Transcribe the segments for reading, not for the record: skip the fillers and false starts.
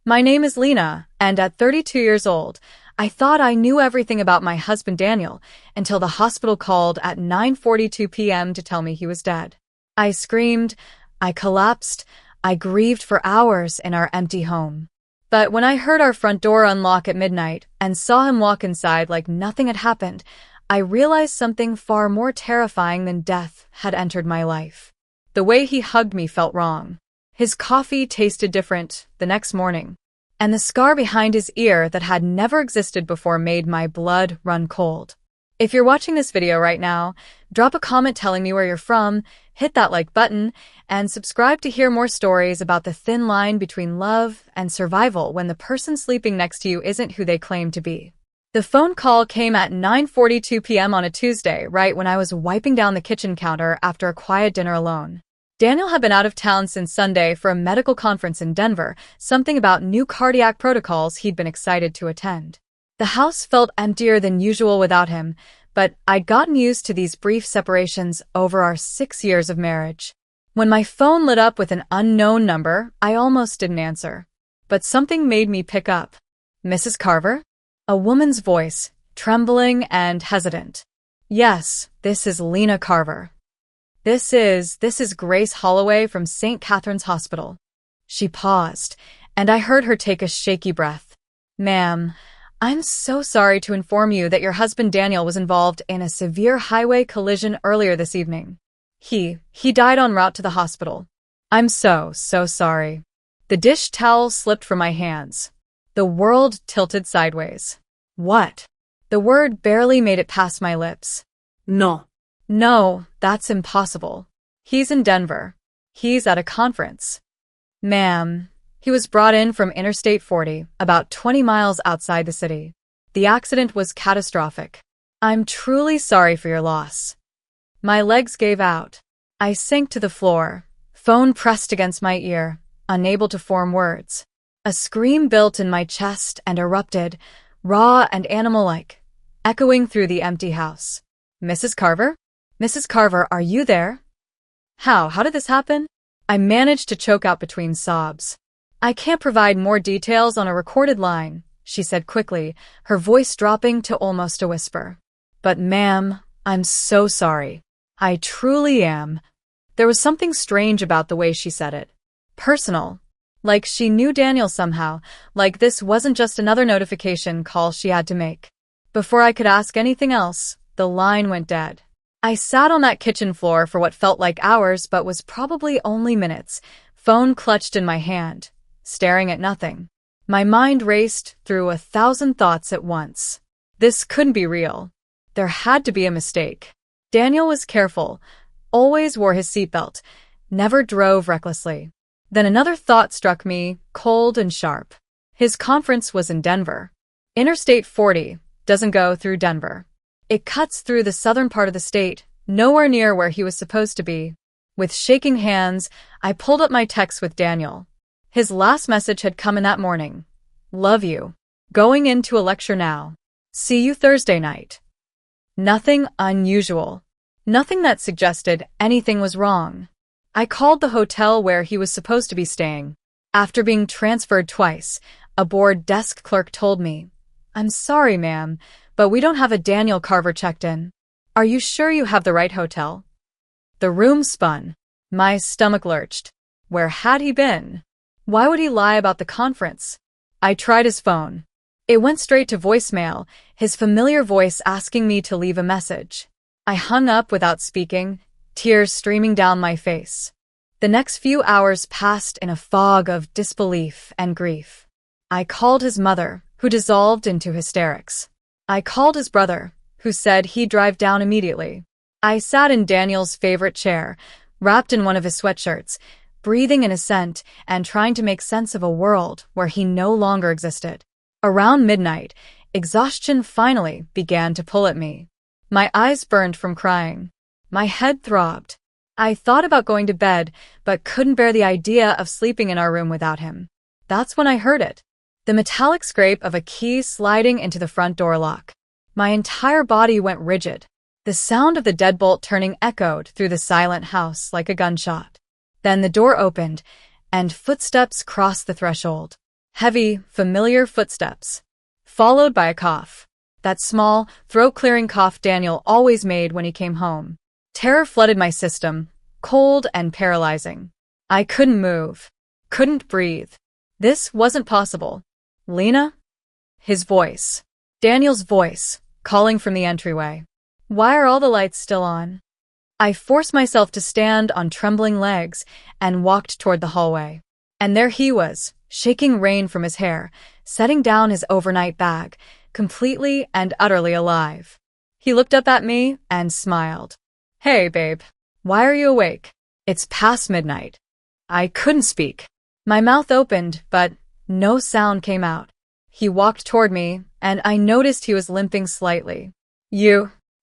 My name is Lena, and at 32 years old, I thought I knew everything about my husband Daniel until the hospital called at 9:42 p.m. to tell me he was dead. I screamed, I collapsed, I grieved for hours in our empty home. But when I heard our front door unlock at midnight and saw him walk inside like nothing had happened, I realized something far more terrifying than death had entered my life. The way he hugged me felt wrong. His coffee tasted different the next morning, and the scar behind his ear that had never existed before made my blood run cold. If you're watching this video right now, drop a comment telling me where you're from, hit that like button, and subscribe to hear more stories about the thin line between love and survival when the person sleeping next to you isn't who they claim to be. The phone call came at 9:42 p.m. on a Tuesday, right when I was wiping down the kitchen counter after a quiet dinner alone. Daniel had been out of town since Sunday for a medical conference in Denver, something about new cardiac protocols he'd been excited to attend. The house felt emptier than usual without him, but I'd gotten used to these brief separations over our 6 years of marriage. When my phone lit up with an unknown number, I almost didn't answer. But something made me pick up. Mrs. Carver? A woman's voice, trembling and hesitant. Yes, this is Lena Carver. This is Grace Holloway from St. Catherine's Hospital. She paused, and I heard her take a shaky breath. Ma'am, I'm so sorry to inform you that your husband Daniel was involved in a severe highway collision earlier this evening. He died en route to the hospital. I'm so sorry. The dish towel slipped from my hands. The world tilted sideways. What? The word barely made it past my lips. No, that's impossible. He's in Denver. He's at a conference. Ma'am, he was brought in from Interstate 40, about 20 miles outside the city. The accident was catastrophic. I'm truly sorry for your loss. My legs gave out. I sank to the floor, phone pressed against my ear, unable to form words. A scream built in my chest and erupted, raw and animal-like, echoing through the empty house. Mrs. Carver? Mrs. Carver, are you there? How did this happen? I managed to choke out between sobs. I can't provide more details on a recorded line, she said quickly, her voice dropping to almost a whisper. But ma'am, I'm so sorry. I truly am. There was something strange about the way she said it. Personal. Like she knew Daniel somehow, like this wasn't just another notification call she had to make. Before I could ask anything else, the line went dead. I sat on that kitchen floor for what felt like hours but was probably only minutes, phone clutched in my hand, staring at nothing. My mind raced through 1,000 thoughts at once. This couldn't be real. There had to be a mistake. Daniel was careful, always wore his seatbelt, never drove recklessly. Then another thought struck me, cold and sharp. His conference was in Denver. Interstate 40 doesn't go through Denver. It cuts through the southern part of the state, nowhere near where he was supposed to be. With shaking hands, I pulled up my text with Daniel. His last message had come in that morning. Love you. Going into a lecture now. See you Thursday night. Nothing unusual. Nothing that suggested anything was wrong. I called the hotel where he was supposed to be staying. After being transferred twice, a bored desk clerk told me, I'm sorry, ma'am, but we don't have a Daniel Carver checked in. Are you sure you have the right hotel? The room spun. My stomach lurched. Where had he been? Why would he lie about the conference? I tried his phone. It went straight to voicemail, his familiar voice asking me to leave a message. I hung up without speaking, tears streaming down my face. The next few hours passed in a fog of disbelief and grief. I called his mother, who dissolved into hysterics. I called his brother, who said he'd drive down immediately. I sat in Daniel's favorite chair, wrapped in one of his sweatshirts, breathing in his scent and trying to make sense of a world where he no longer existed. Around midnight, exhaustion finally began to pull at me. My eyes burned from crying. My head throbbed. I thought about going to bed, but couldn't bear the idea of sleeping in our room without him. That's when I heard it. The metallic scrape of a key sliding into the front door lock. My entire body went rigid. The sound of the deadbolt turning echoed through the silent house like a gunshot. Then the door opened, and footsteps crossed the threshold. Heavy, familiar footsteps. Followed by a cough. That small, throat-clearing cough Daniel always made when he came home. Terror flooded my system, cold and paralyzing. I couldn't move. Couldn't breathe. This wasn't possible. Lena? His voice. Daniel's voice, calling from the entryway. Why are all the lights still on? I forced myself to stand on trembling legs and walked toward the hallway. And there he was, shaking rain from his hair, setting down his overnight bag, completely and utterly alive. He looked up at me and smiled. Hey, babe. Why are you awake? It's past midnight. I couldn't speak. My mouth opened, but no sound came out. He walked toward me, and I noticed he was limping slightly.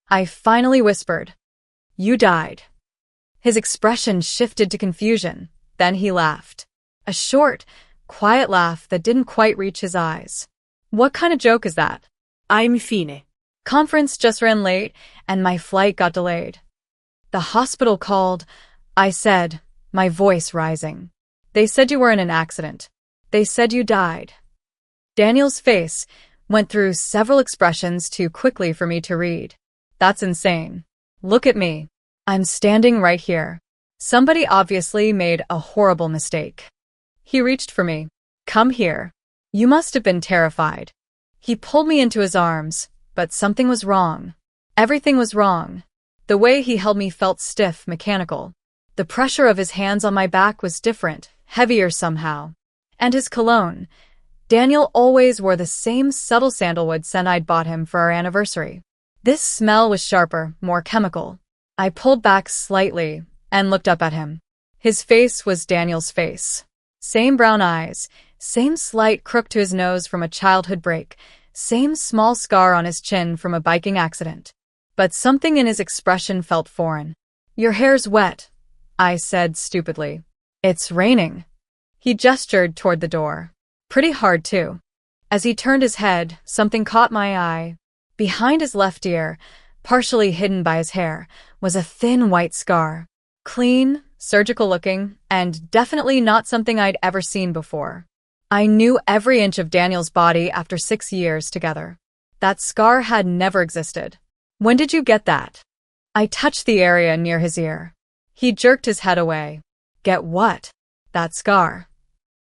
I finally whispered. You died. His expression shifted to confusion, then he laughed. A short, quiet laugh that didn't quite reach his eyes. What kind of joke is that? I'm fine. Conference just ran late, and my flight got delayed. The hospital called, I said, my voice rising. They said you were in an accident. They said you died. Daniel's face went through several expressions too quickly for me to read. That's insane. Look at me. I'm standing right here. Somebody obviously made a horrible mistake. He reached for me. Come here. You must have been terrified. He pulled me into his arms, but something was wrong. Everything was wrong. The way he held me felt stiff, mechanical. The pressure of his hands on my back was different, heavier somehow. And his cologne. Daniel always wore the same subtle sandalwood scent I'd bought him for our anniversary. This smell was sharper, more chemical. I pulled back slightly and looked up at him. His face was Daniel's face. Same brown eyes, same slight crook to his nose from a childhood break, same small scar on his chin from a biking accident. But something in his expression felt foreign. Your hair's wet, I said stupidly. It's raining. He gestured toward the door. Pretty hard, too. As he turned his head, something caught my eye. Behind his left ear, partially hidden by his hair, was a thin white scar. Clean, surgical-looking, and definitely not something I'd ever seen before. I knew every inch of Daniel's body after 6 years together. That scar had never existed. When did you get that? I touched the area near his ear. He jerked his head away. Get what? That scar.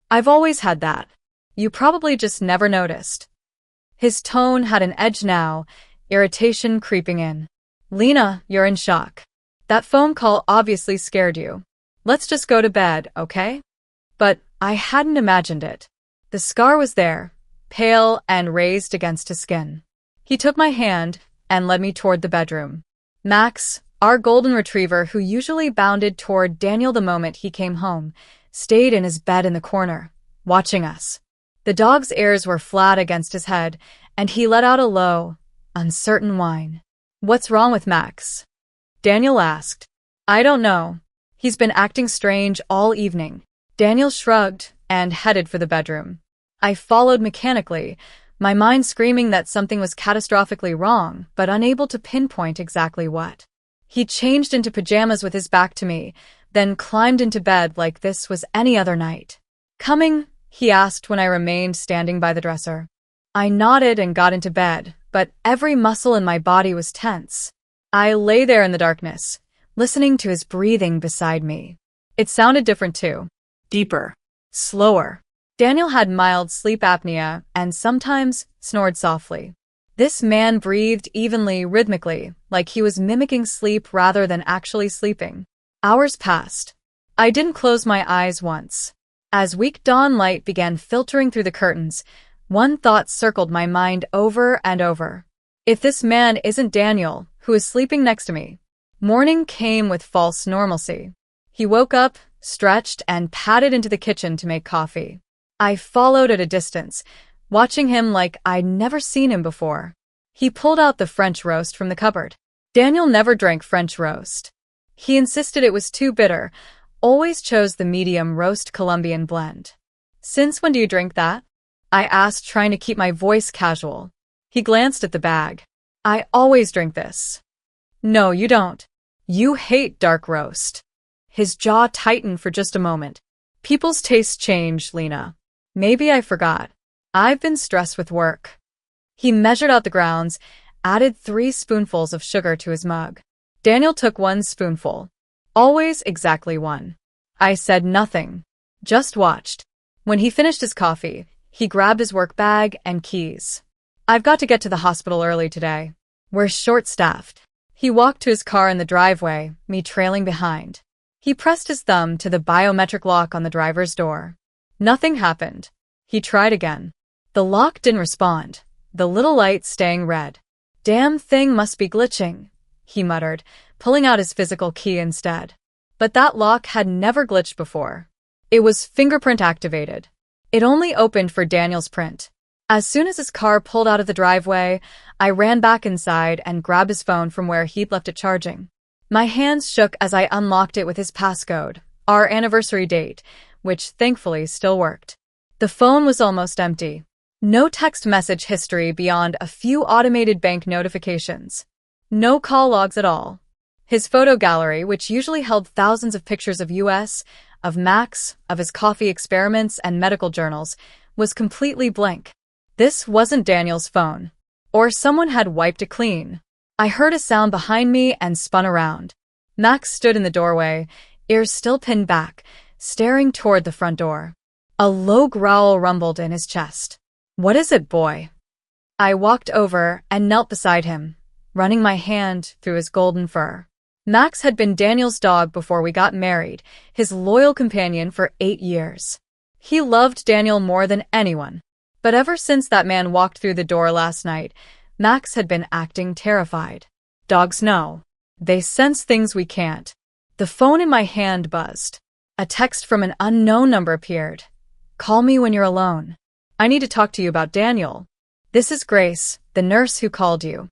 I've always had that. You probably just never noticed. His tone had an edge now, irritation creeping in. Lena, you're in shock. That phone call obviously scared you. Let's just go to bed, okay? But I hadn't imagined it. The scar was there, pale and raised against his skin. He took my hand and led me toward the bedroom. Max, our golden retriever who usually bounded toward Daniel the moment he came home, stayed in his bed in the corner, watching us. The dog's ears were flat against his head, and he let out a low, uncertain whine. What's wrong with Max? Daniel asked. I don't know. He's been acting strange all evening. Daniel shrugged and headed for the bedroom. I followed mechanically, my mind screaming that something was catastrophically wrong, but unable to pinpoint exactly what. He changed into pajamas with his back to me, then climbed into bed like this was any other night. Coming? He asked when I remained standing by the dresser. I nodded and got into bed, but every muscle in my body was tense. I lay there in the darkness, listening to his breathing beside me. It sounded different too. Deeper. Slower. Daniel had mild sleep apnea and sometimes snored softly. This man breathed evenly, rhythmically, like he was mimicking sleep rather than actually sleeping. Hours passed. I didn't close my eyes once. As weak dawn light began filtering through the curtains, one thought circled my mind over and over. If this man isn't Daniel, who is sleeping next to me. Morning came with false normalcy. He woke up, stretched, and padded into the kitchen to make coffee. I followed at a distance, watching him like I'd never seen him before. He pulled out the French roast from the cupboard. Daniel never drank French roast. He insisted it was too bitter, always chose the medium roast Colombian blend. Since when do you drink that? I asked, trying to keep my voice casual. He glanced at the bag. I always drink this. No, you don't. You hate dark roast. His jaw tightened for just a moment. People's tastes change, Lena. Maybe I forgot. I've been stressed with work. He measured out the grounds, added 3 spoonfuls of sugar to his mug. Daniel took 1 spoonful. Always exactly 1. I said nothing. Just watched. When he finished his coffee, he grabbed his work bag and keys. I've got to get to the hospital early today. We're short-staffed. He walked to his car in the driveway, me trailing behind. He pressed his thumb to the biometric lock on the driver's door. Nothing happened. He tried again. The lock didn't respond, the little light staying red. Damn thing must be glitching, he muttered, pulling out his physical key instead. But that lock had never glitched before. It was fingerprint activated. It only opened for Daniel's print. As soon as his car pulled out of the driveway, I ran back inside and grabbed his phone from where he'd left it charging. My hands shook as I unlocked it with his passcode, our anniversary date, which thankfully still worked. The phone was almost empty. No text message history beyond a few automated bank notifications. No call logs at all. His photo gallery, which usually held thousands of pictures of US, of Max, of his coffee experiments and medical journals, was completely blank. This wasn't Daniel's phone. Or someone had wiped it clean. I heard a sound behind me and spun around. Max stood in the doorway, ears still pinned back, staring toward the front door. A low growl rumbled in his chest. "What is it, boy?" I walked over and knelt beside him, running my hand through his golden fur. Max had been Daniel's dog before we got married, his loyal companion for 8 years. He loved Daniel more than anyone. But ever since that man walked through the door last night, Max had been acting terrified. Dogs know. They sense things we can't. The phone in my hand buzzed. A text from an unknown number appeared. "Call me when you're alone. I need to talk to you about Daniel. This is Grace, the nurse who called you."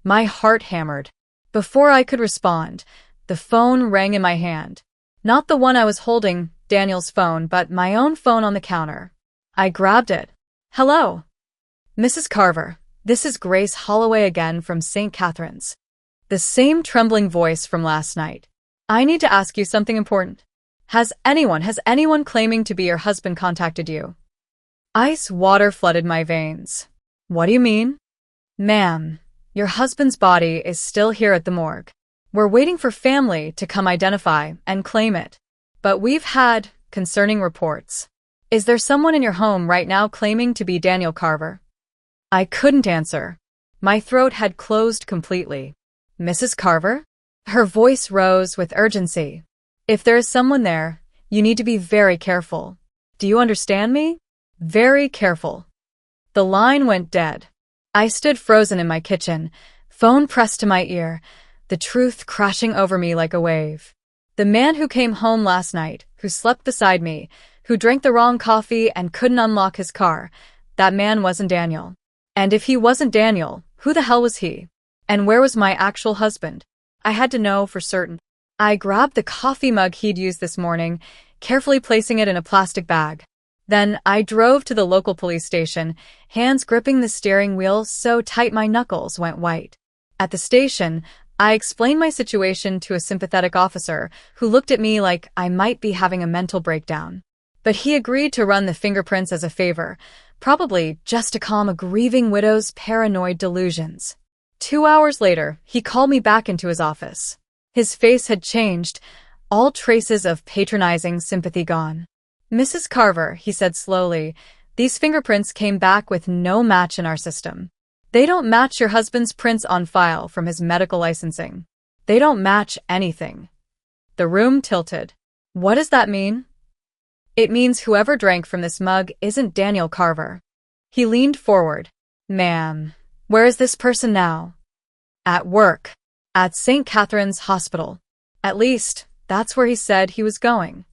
My heart hammered. Before I could respond, the phone rang in my hand. Not the one I was holding, Daniel's phone, but my own phone on the counter. I grabbed it. "Hello. Mrs. Carver, this is Grace Holloway again from St. Catherine's." The same trembling voice from last night. "I need to ask you something important. Has anyone claiming to be your husband contacted you?" Ice water flooded my veins. "What do you mean?" "Ma'am, your husband's body is still here at the morgue. We're waiting for family to come identify and claim it. But we've had concerning reports. Is there someone in your home right now claiming to be Daniel Carver?" I couldn't answer. My throat had closed completely. "Mrs. Carver?" Her voice rose with urgency. "If there is someone there, you need to be very careful. Do you understand me? Very careful." The line went dead. I stood frozen in my kitchen, phone pressed to my ear, the truth crashing over me like a wave. The man who came home last night, who slept beside me, who drank the wrong coffee and couldn't unlock his car, that man wasn't Daniel. And if he wasn't Daniel, who the hell was he? And where was my actual husband? I had to know for certain. I grabbed the coffee mug he'd used this morning, carefully placing it in a plastic bag. Then I drove to the local police station, hands gripping the steering wheel so tight my knuckles went white. At the station, I explained my situation to a sympathetic officer who looked at me like I might be having a mental breakdown. But he agreed to run the fingerprints as a favor, probably just to calm a grieving widow's paranoid delusions. 2 hours later, he called me back into his office. His face had changed, all traces of patronizing sympathy gone. "Mrs. Carver," he said slowly, "these fingerprints came back with no match in our system. They don't match your husband's prints on file from his medical licensing. They don't match anything." The room tilted. "What does that mean?" "It means whoever drank from this mug isn't Daniel Carver." He leaned forward. "Ma'am, where is this person now?" "At work. At St. Catherine's Hospital. At least, that's where he said he was going."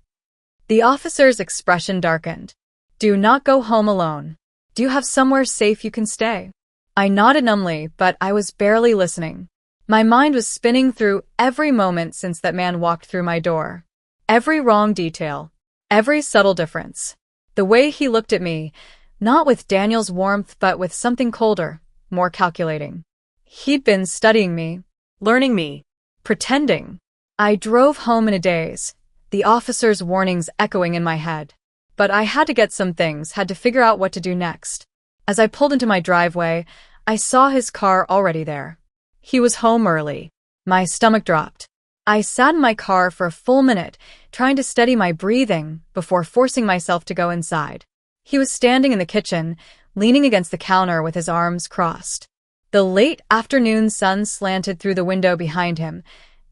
The officer's expression darkened. "Do not go home alone. Do you have somewhere safe you can stay?" I nodded numbly, but I was barely listening. My mind was spinning through every moment since that man walked through my door. Every wrong detail. Every subtle difference. The way he looked at me, not with Daniel's warmth but with something colder, more calculating. He'd been studying me, learning me, pretending. I drove home in a daze, the officer's warnings echoing in my head. But I had to get some things, had to figure out what to do next. As I pulled into my driveway, I saw his car already there. He was home early. My stomach dropped. I sat in my car for a full minute, trying to steady my breathing before forcing myself to go inside. He was standing in the kitchen, leaning against the counter with his arms crossed. The late afternoon sun slanted through the window behind him,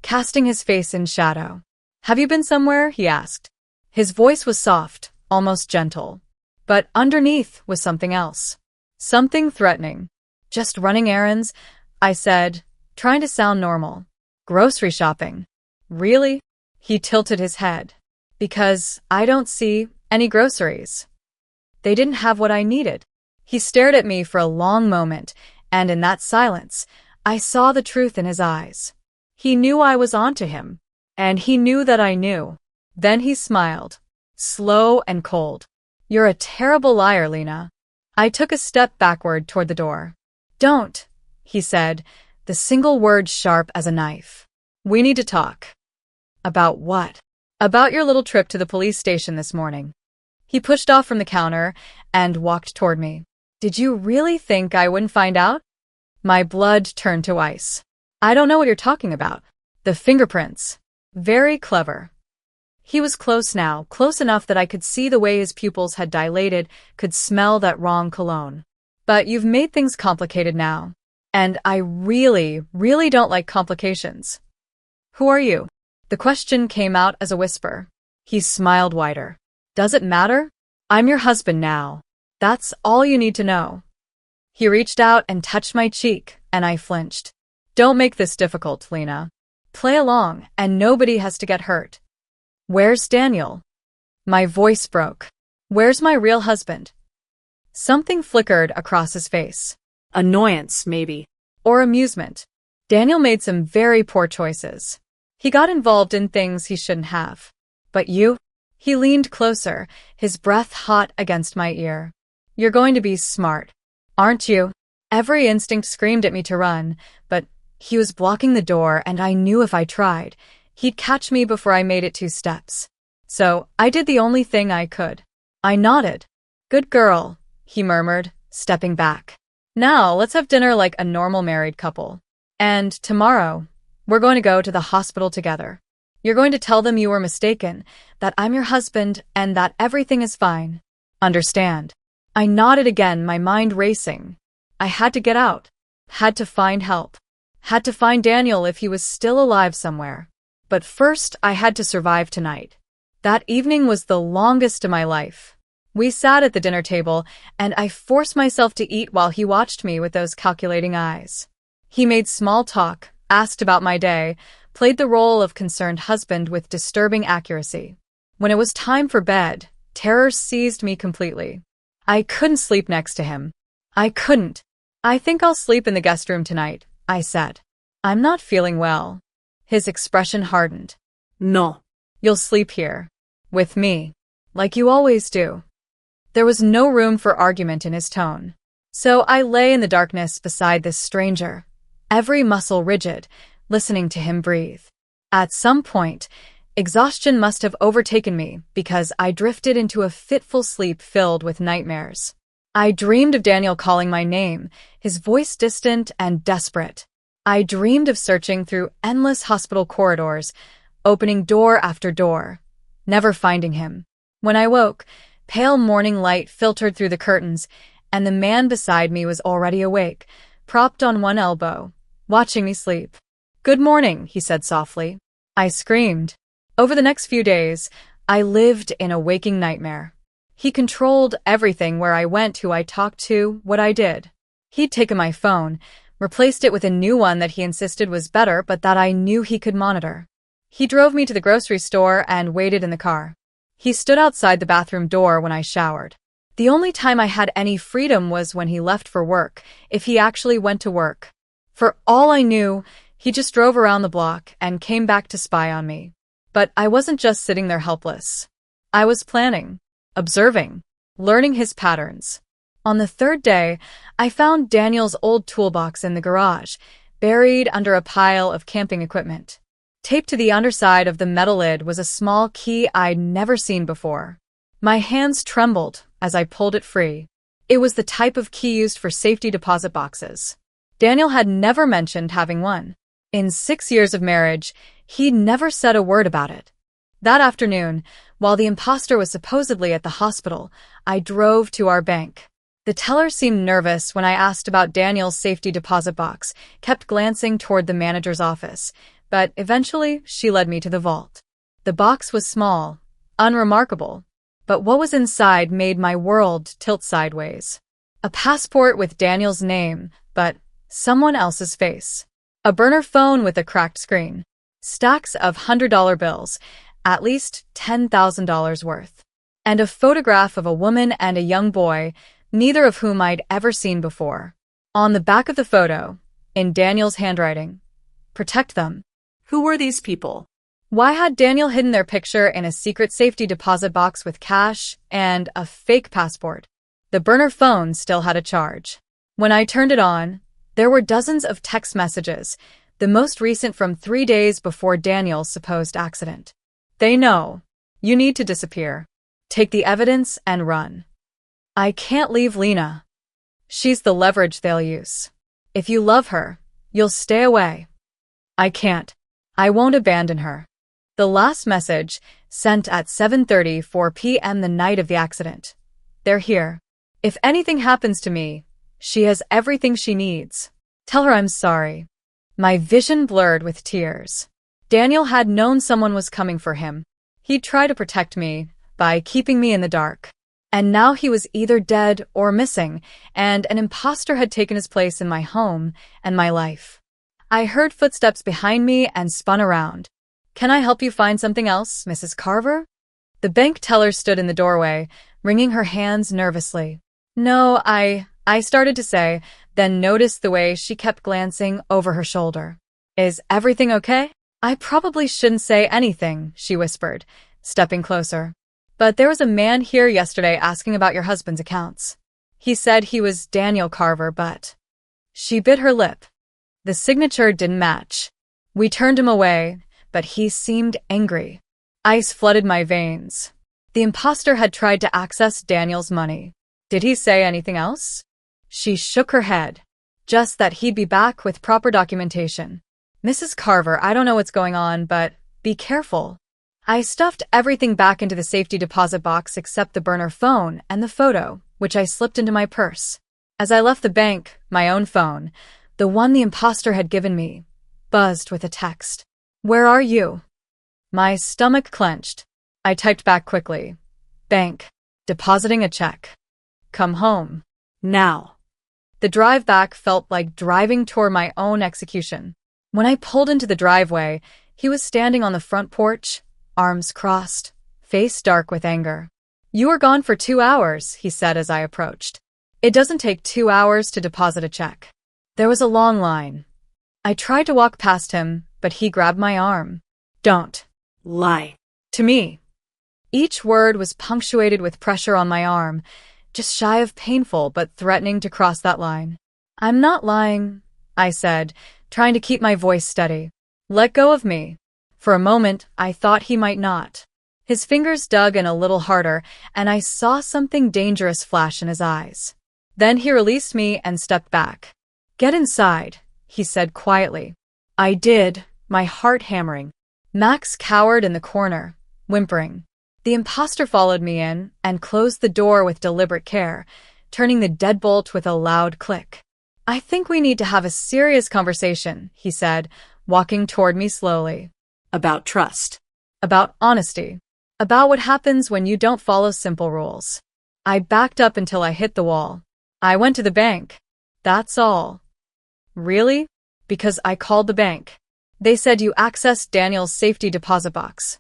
casting his face in shadow. "Have you been somewhere?" he asked. His voice was soft, almost gentle. But underneath was something else. Something threatening. "Just running errands," I said, trying to sound normal. "Grocery shopping." "Really?" He tilted his head. "Because I don't see any groceries. They didn't have what I needed." He stared at me for a long moment, and in that silence, I saw the truth in his eyes. He knew I was onto him, and he knew that I knew. Then he smiled, slow and cold. "You're a terrible liar, Lena." I took a step backward toward the door. "Don't," he said, the single word sharp as a knife. "We need to talk." "About what?" "About your little trip to the police station this morning." He pushed off from the counter and walked toward me. "Did you really think I wouldn't find out?" My blood turned to ice. "I don't know what you're talking about." "The fingerprints." "Very clever." He was close now, close enough that I could see the way his pupils had dilated, could smell that wrong cologne. "But you've made things complicated now. And I really, really don't like complications." "Who are you?" The question came out as a whisper. He smiled wider. "Does it matter? I'm your husband now. That's all you need to know." He reached out and touched my cheek, and I flinched. "Don't make this difficult, Lena. Play along, and nobody has to get hurt." "Where's Daniel?" My voice broke. "Where's my real husband?" Something flickered across his face. Annoyance, maybe. Or amusement. Daniel made some very poor choices. He got involved in things he shouldn't have. "But you?" He leaned closer, his breath hot against my ear. "You're going to be smart, aren't you?" Every instinct screamed at me to run, but he was blocking the door, and I knew if I tried, he'd catch me before I made it 2 steps. So I did the only thing I could. I nodded. "Good girl," he murmured, stepping back. "Now let's have dinner like a normal married couple. And tomorrow, we're going to go to the hospital together. You're going to tell them you were mistaken, that I'm your husband, and that everything is fine. Understand?" I nodded again, my mind racing. I had to get out. Had to find help. Had to find Daniel if he was still alive somewhere. But first, I had to survive tonight. That evening was the longest of my life. We sat at the dinner table, and I forced myself to eat while he watched me with those calculating eyes. He made small talk, asked about my day, played the role of concerned husband with disturbing accuracy. When it was time for bed, terror seized me completely. I couldn't sleep next to him. I couldn't. "I think I'll sleep in the guest room tonight," I said. "I'm not feeling well." His expression hardened. "No. You'll sleep here. With me. Like you always do." There was no room for argument in his tone. So I lay in the darkness beside this stranger, every muscle rigid, listening to him breathe. At some point, exhaustion must have overtaken me because I drifted into a fitful sleep filled with nightmares. I dreamed of Daniel calling my name, his voice distant and desperate. I dreamed of searching through endless hospital corridors, opening door after door, never finding him. When I woke, pale morning light filtered through the curtains, and the man beside me was already awake, propped on one elbow, watching me sleep. "Good morning," he said softly. I screamed. Over the next few days, I lived in a waking nightmare. He controlled everything: where I went, who I talked to, what I did. He'd taken my phone, replaced it with a new one that he insisted was better but that I knew he could monitor. He drove me to the grocery store and waited in the car. He stood outside the bathroom door when I showered. The only time I had any freedom was when he left for work, if he actually went to work. For all I knew, he just drove around the block and came back to spy on me. But I wasn't just sitting there helpless. I was planning, observing, learning his patterns. On the 3rd day, I found Daniel's old toolbox in the garage, buried under a pile of camping equipment. Taped to the underside of the metal lid was a small key I'd never seen before. My hands trembled as I pulled it free. It was the type of key used for safety deposit boxes. Daniel had never mentioned having one. In 6 years of marriage, he'd never said a word about it. That afternoon, while the imposter was supposedly at the hospital, I drove to our bank. The teller seemed nervous when I asked about Daniel's safety deposit box, kept glancing toward the manager's office, but eventually she led me to the vault. The box was small, unremarkable, but what was inside made my world tilt sideways. A passport with Daniel's name, but someone else's face. A burner phone with a cracked screen. Stacks of $100 bills, at least $10,000 worth. And a photograph of a woman and a young boy, neither of whom I'd ever seen before. On the back of the photo, in Daniel's handwriting, "Protect them." Who were these people? Why had Daniel hidden their picture in a secret safety deposit box with cash and a fake passport? The burner phone still had a charge. When I turned it on, there were dozens of text messages, the most recent from 3 days before Daniel's supposed accident. "They know. You need to disappear. Take the evidence and run. I can't leave Lena. She's the leverage they'll use. If you love her, you'll stay away. I can't. I won't abandon her." The last message, sent at 7:34 p.m. the night of the accident. "They're here. If anything happens to me, she has everything she needs. Tell her I'm sorry." My vision blurred with tears. Daniel had known someone was coming for him. He'd try to protect me by keeping me in the dark. And now he was either dead or missing, and an imposter had taken his place in my home and my life. I heard footsteps behind me and spun around. "Can I help you find something else, Mrs. Carver?" The bank teller stood in the doorway, wringing her hands nervously. "No, I started to say, then noticed the way she kept glancing over her shoulder. "Is everything okay?" "I probably shouldn't say anything," she whispered, stepping closer. "But there was a man here yesterday asking about your husband's accounts. He said he was Daniel Carver, but—" She bit her lip. The signature didn't match. We turned him away, but he seemed angry. Ice flooded my veins. The imposter had tried to access Daniel's money. Did he say anything else? She shook her head. Just that he'd be back with proper documentation. "Mrs. Carver, I don't know what's going on, but be careful." I stuffed everything back into the safety deposit box except the burner phone and the photo, which I slipped into my purse. As I left the bank, my own phone, the one the imposter had given me, buzzed with a text. "Where are you?" My stomach clenched. I typed back quickly. "Bank. Depositing a check. Come home. Now." The drive back felt like driving toward my own execution. When I pulled into the driveway, he was standing on the front porch, arms crossed, face dark with anger. "You were gone for 2 hours, he said as I approached. "It doesn't take 2 hours to deposit a check." There was a long line. I tried to walk past him, but he grabbed my arm. "Don't lie to me." Each word was punctuated with pressure on my arm, just shy of painful but threatening to cross that line. "I'm not lying," I said, trying to keep my voice steady. "Let go of me." For a moment, I thought he might not. His fingers dug in a little harder, and I saw something dangerous flash in his eyes. Then he released me and stepped back. "Get inside," he said quietly. I did, my heart hammering. Max cowered in the corner, whimpering. The imposter followed me in and closed the door with deliberate care, turning the deadbolt with a loud click. "I think we need to have a serious conversation," he said, walking toward me slowly. about trust. About honesty. About what happens when you don't follow simple rules. I backed up until I hit the wall. "I went to the bank. That's all." "Really?" "Because I called the bank. They said you accessed Daniel's safety deposit box."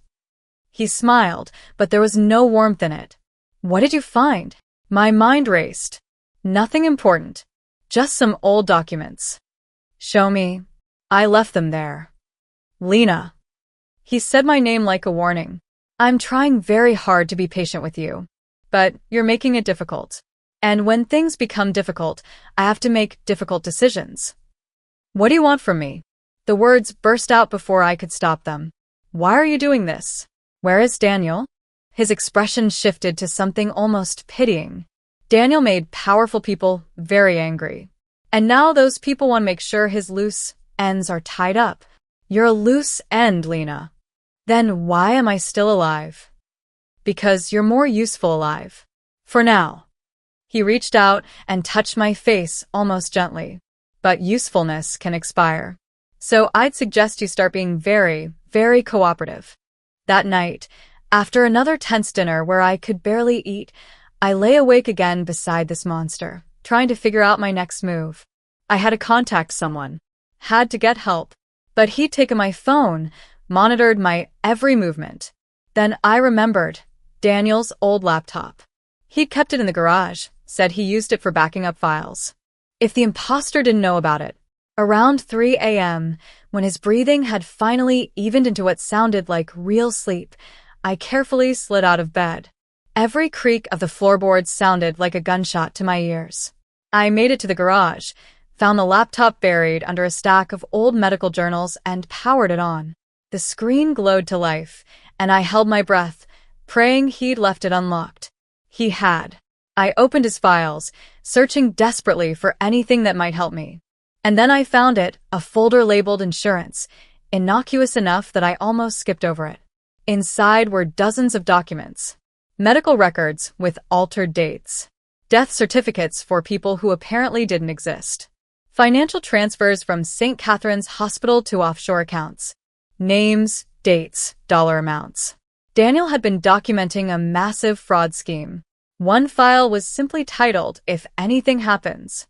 He smiled, but there was no warmth in it. "What did you find?" My mind raced. "Nothing important. Just some old documents." "Show me." I left them there. "Lena." He said my name like a warning. "I'm trying very hard to be patient with you. But you're making it difficult. And when things become difficult, I have to make difficult decisions." "What do you want from me?" The words burst out before I could stop them. "Why are you doing this? Where is Daniel?" His expression shifted to something almost pitying. Daniel made powerful people very angry. And now those people want to make sure his loose ends are tied up. You're a loose end, Lena. Then why am I still alive? Because you're more useful alive. For now. He reached out and touched my face almost gently. But usefulness can expire. So I'd suggest you start being very, very cooperative. That night, after another tense dinner where I could barely eat, I lay awake again beside this monster, trying to figure out my next move. I had to contact someone. Had to get help. But he'd taken my phone, monitored my every movement. Then I remembered Daniel's old laptop. He'd kept it in the garage, said he used it for backing up files. If the imposter didn't know about it, around 3 a.m., when his breathing had finally evened into what sounded like real sleep, I carefully slid out of bed. Every creak of the floorboards sounded like a gunshot to my ears. I made it to the garage, found the laptop buried under a stack of old medical journals, and powered it on. The screen glowed to life, and I held my breath, praying he'd left it unlocked. He had. I opened his files, searching desperately for anything that might help me. And then I found it, a folder labeled insurance, innocuous enough that I almost skipped over it. Inside were dozens of documents. Medical records with altered dates. Death certificates for people who apparently didn't exist. Financial transfers from St. Catherine's Hospital to offshore accounts. Names, dates, dollar amounts. Daniel had been documenting a massive fraud scheme. One file was simply titled, "If Anything Happens."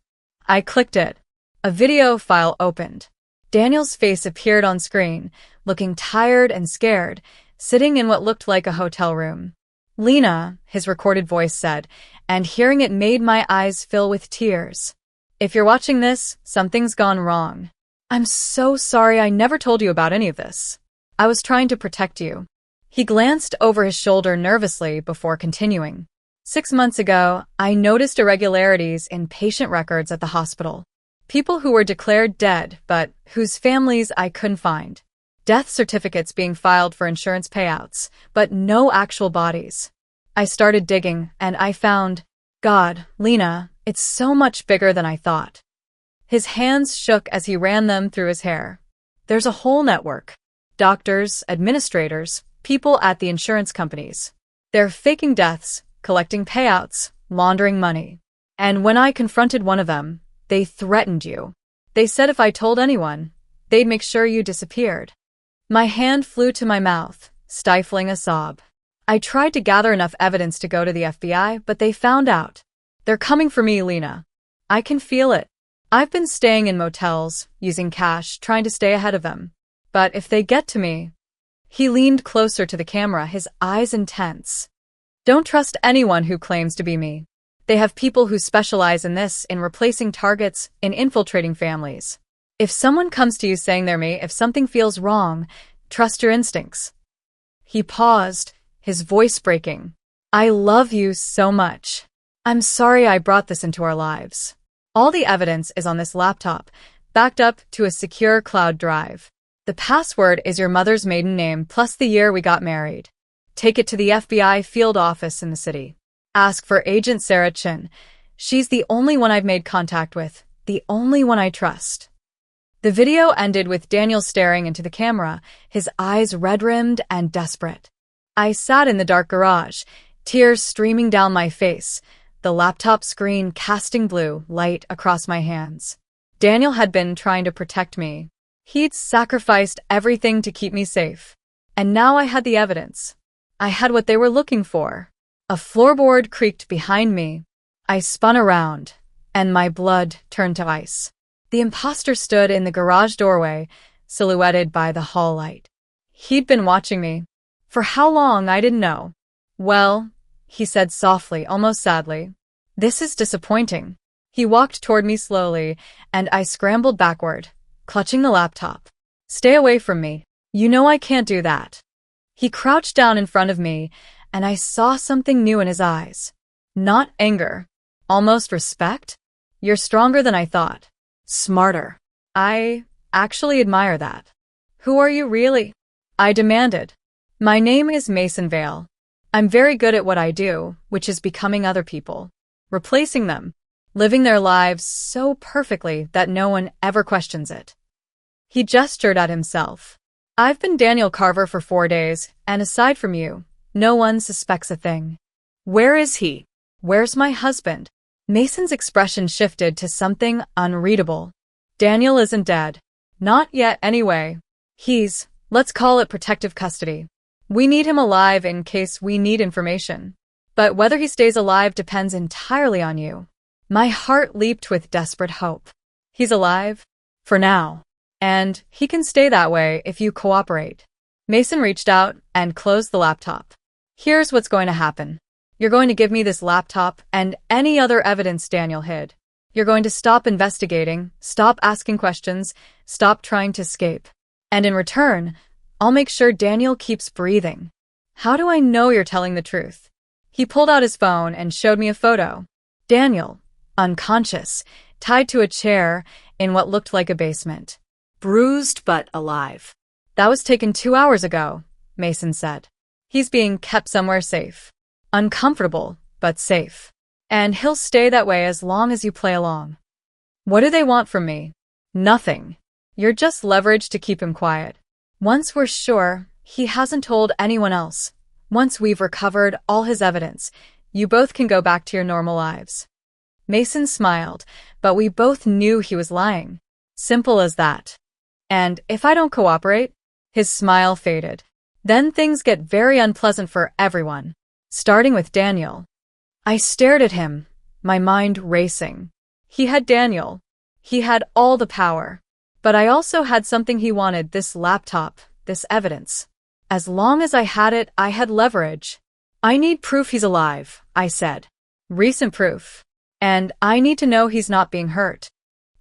I clicked it. A video file opened. Daniel's face appeared on screen, looking tired and scared, sitting in what looked like a hotel room. "Lena," his recorded voice said, and hearing it made my eyes fill with tears. "If you're watching this, something's gone wrong. I'm so sorry I never told you about any of this. I was trying to protect you." He glanced over his shoulder nervously before continuing. 6 months ago, I noticed irregularities in patient records at the hospital. People who were declared dead, but whose families I couldn't find. Death certificates being filed for insurance payouts, but no actual bodies. I started digging, and I found, God, Lena, it's so much bigger than I thought. His hands shook as he ran them through his hair. There's a whole network. Doctors, administrators, people at the insurance companies. They're faking deaths, collecting payouts, laundering money. And when I confronted one of them, they threatened you. They said if I told anyone, they'd make sure you disappeared. My hand flew to my mouth, stifling a sob. I tried to gather enough evidence to go to the FBI, but they found out. They're coming for me, Lena. I can feel it. I've been staying in motels, using cash, trying to stay ahead of them. But if they get to me... He leaned closer to the camera, his eyes intense. Don't trust anyone who claims to be me. They have people who specialize in this, in replacing targets, in infiltrating families. If someone comes to you saying they're me, if something feels wrong, trust your instincts. He paused, his voice breaking. I love you so much. I'm sorry I brought this into our lives. All the evidence is on this laptop, backed up to a secure cloud drive. The password is your mother's maiden name plus the year we got married. Take it to the FBI field office in the city. Ask for Agent Sarah Chin. She's the only one I've made contact with, the only one I trust. The video ended with Daniel staring into the camera, his eyes red-rimmed and desperate. I sat in the dark garage, tears streaming down my face, the laptop screen casting blue light across my hands. Daniel had been trying to protect me. He'd sacrificed everything to keep me safe. And now I had the evidence. I had what they were looking for. A floorboard creaked behind me. I spun around, and my blood turned to ice. The imposter stood in the garage doorway, silhouetted by the hall light. He'd been watching me. For how long, I didn't know. Well, he said softly, almost sadly. This is disappointing. He walked toward me slowly, and I scrambled backward, clutching the laptop. Stay away from me. You know I can't do that. He crouched down in front of me, and I saw something new in his eyes. Not anger. Almost respect? You're stronger than I thought. Smarter. I actually admire that. Who are you really? I demanded. My name is Mason Vale. I'm very good at what I do, which is becoming other people, replacing them, living their lives so perfectly that no one ever questions it. He gestured at himself. I've been Daniel Carver for 4 days, and aside from you, no one suspects a thing. Where is he? Where's my husband? Mason's expression shifted to something unreadable. Daniel isn't dead. Not yet, anyway. Let's call it protective custody. We need him alive in case we need information. But whether he stays alive depends entirely on you. My heart leaped with desperate hope. He's alive? For now. And he can stay that way if you cooperate. Mason reached out and closed the laptop. Here's what's going to happen. You're going to give me this laptop and any other evidence Daniel hid. You're going to stop investigating, stop asking questions, stop trying to escape. And in return, I'll make sure Daniel keeps breathing. How do I know you're telling the truth? He pulled out his phone and showed me a photo. Daniel, unconscious, tied to a chair in what looked like a basement. Bruised but alive. That was taken 2 hours ago, Mason said. He's being kept somewhere safe. Uncomfortable, but safe. And he'll stay that way as long as you play along. What do they want from me? Nothing. You're just leverage to keep him quiet. Once we're sure he hasn't told anyone else, once we've recovered all his evidence, you both can go back to your normal lives. Mason smiled, but we both knew he was lying. Simple as that. And if I don't cooperate? His smile faded. Then things get very unpleasant for everyone. Starting with Daniel. I stared at him, my mind racing. He had Daniel. He had all the power. But I also had something he wanted, this laptop, this evidence. As long as I had it, I had leverage. I need proof he's alive, I said. Recent proof. And I need to know he's not being hurt.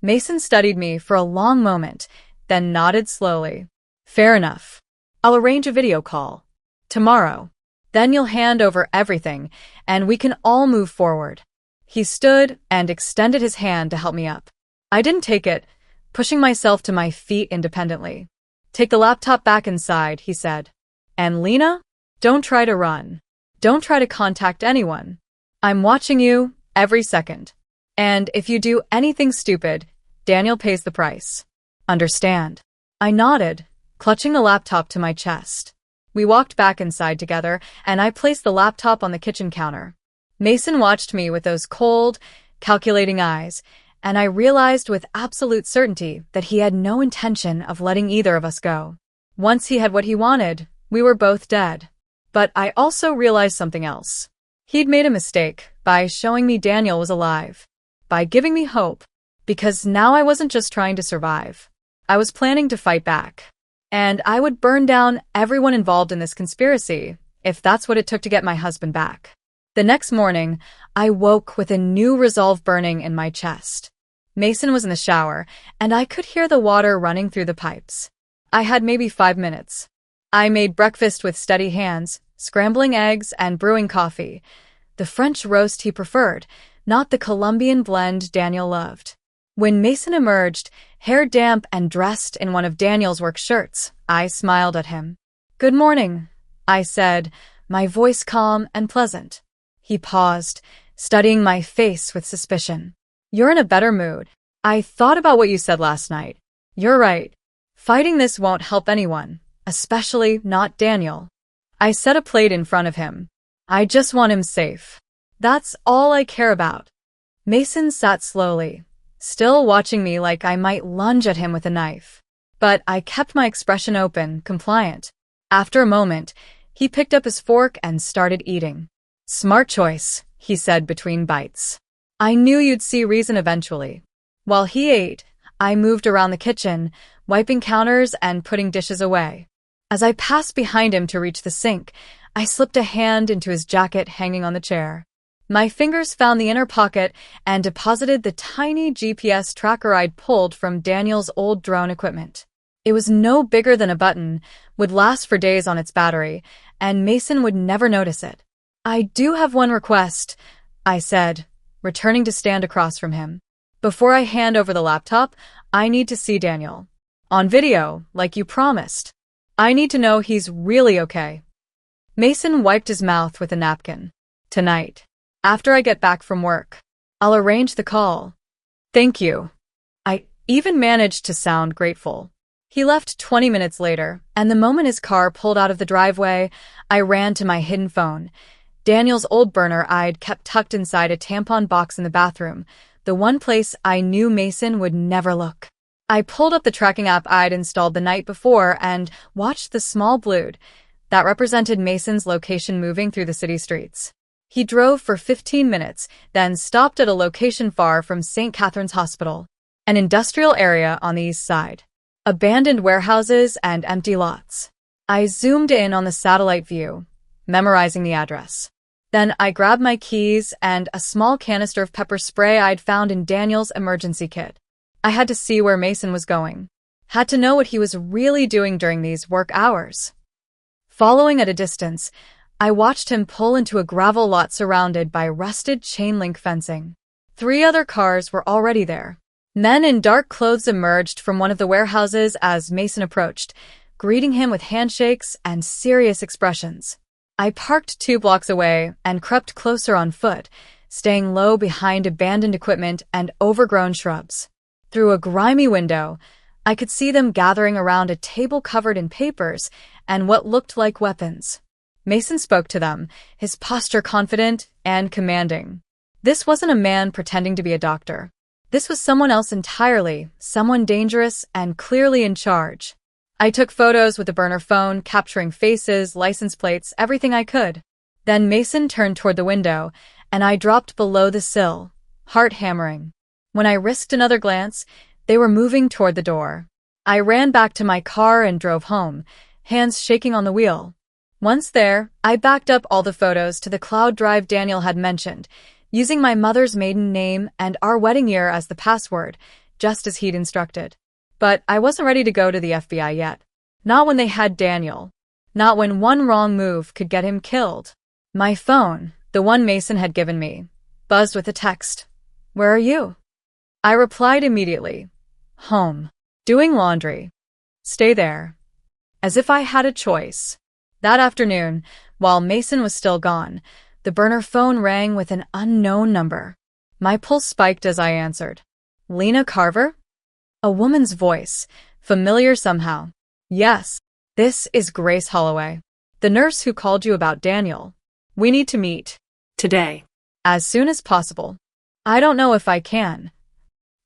Mason studied me for a long moment, then nodded slowly. Fair enough. I'll arrange a video call. Tomorrow. Then you'll hand over everything, and we can all move forward. He stood and extended his hand to help me up. I didn't take it, pushing myself to my feet independently. Take the laptop back inside, he said. And Lena, don't try to run. Don't try to contact anyone. I'm watching you every second. And if you do anything stupid, Daniel pays the price. Understand? I nodded, clutching the laptop to my chest. We walked back inside together, and I placed the laptop on the kitchen counter. Mason watched me with those cold, calculating eyes, and I realized with absolute certainty that he had no intention of letting either of us go. Once he had what he wanted, we were both dead. But I also realized something else. He'd made a mistake by showing me Daniel was alive, by giving me hope, because now I wasn't just trying to survive. I was planning to fight back. And I would burn down everyone involved in this conspiracy, if that's what it took to get my husband back. The next morning, I woke with a new resolve burning in my chest. Mason was in the shower, and I could hear the water running through the pipes. I had maybe 5 minutes. I made breakfast with steady hands, scrambling eggs and brewing coffee. The French roast he preferred, not the Colombian blend Daniel loved. When Mason emerged, hair damp and dressed in one of Daniel's work shirts, I smiled at him. Good morning, I said, my voice calm and pleasant. He paused, studying my face with suspicion. You're in a better mood. I thought about what you said last night. You're right. Fighting this won't help anyone, especially not Daniel. I set a plate in front of him. I just want him safe. That's all I care about. Mason sat slowly, still watching me like I might lunge at him with a knife. But I kept my expression open, compliant. After a moment, he picked up his fork and started eating. Smart choice, he said between bites. I knew you'd see reason eventually. While he ate, I moved around the kitchen, wiping counters and putting dishes away. As I passed behind him to reach the sink, I slipped a hand into his jacket hanging on the chair. My fingers found the inner pocket and deposited the tiny GPS tracker I'd pulled from Daniel's old drone equipment. It was no bigger than a button, would last for days on its battery, and Mason would never notice it. I do have one request, I said, returning to stand across from him. Before I hand over the laptop, I need to see Daniel. On video, like you promised. I need to know he's really okay. Mason wiped his mouth with a napkin. Tonight. After I get back from work. I'll arrange the call. Thank you. I even managed to sound grateful. He left 20 minutes later, and the moment his car pulled out of the driveway, I ran to my hidden phone. Daniel's old burner I'd kept tucked inside a tampon box in the bathroom, the one place I knew Mason would never look. I pulled up the tracking app I'd installed the night before and watched the small blude that represented Mason's location moving through the city streets. He drove for 15 minutes, then stopped at a location far from St. Catherine's Hospital, an industrial area on the east side. Abandoned warehouses and empty lots. I zoomed in on the satellite view, memorizing the address. Then I grabbed my keys and a small canister of pepper spray I'd found in Daniel's emergency kit. I had to see where Mason was going. Had to know what he was really doing during these work hours. Following at a distance, I watched him pull into a gravel lot surrounded by rusted chain-link fencing. 3 other cars were already there. Men in dark clothes emerged from one of the warehouses as Mason approached, greeting him with handshakes and serious expressions. I parked 2 blocks away and crept closer on foot, staying low behind abandoned equipment and overgrown shrubs. Through a grimy window, I could see them gathering around a table covered in papers and what looked like weapons. Mason spoke to them, his posture confident and commanding. This wasn't a man pretending to be a doctor. This was someone else entirely, someone dangerous and clearly in charge. I took photos with the burner phone, capturing faces, license plates, everything I could. Then Mason turned toward the window, and I dropped below the sill, heart hammering. When I risked another glance, they were moving toward the door. I ran back to my car and drove home, hands shaking on the wheel. Once there, I backed up all the photos to the cloud drive Daniel had mentioned, using my mother's maiden name and our wedding year as the password, just as he'd instructed. But I wasn't ready to go to the FBI yet. Not when they had Daniel. Not when one wrong move could get him killed. My phone, the one Mason had given me, buzzed with a text. "Where are you?" I replied immediately. "Home. Doing laundry." "Stay there." As if I had a choice. That afternoon, while Mason was still gone, the burner phone rang with an unknown number. My pulse spiked as I answered. "Lena Carver?" A woman's voice, familiar somehow. "Yes, this is Grace Holloway, the nurse who called you about Daniel. We need to meet. Today. As soon as possible." "I don't know if I can."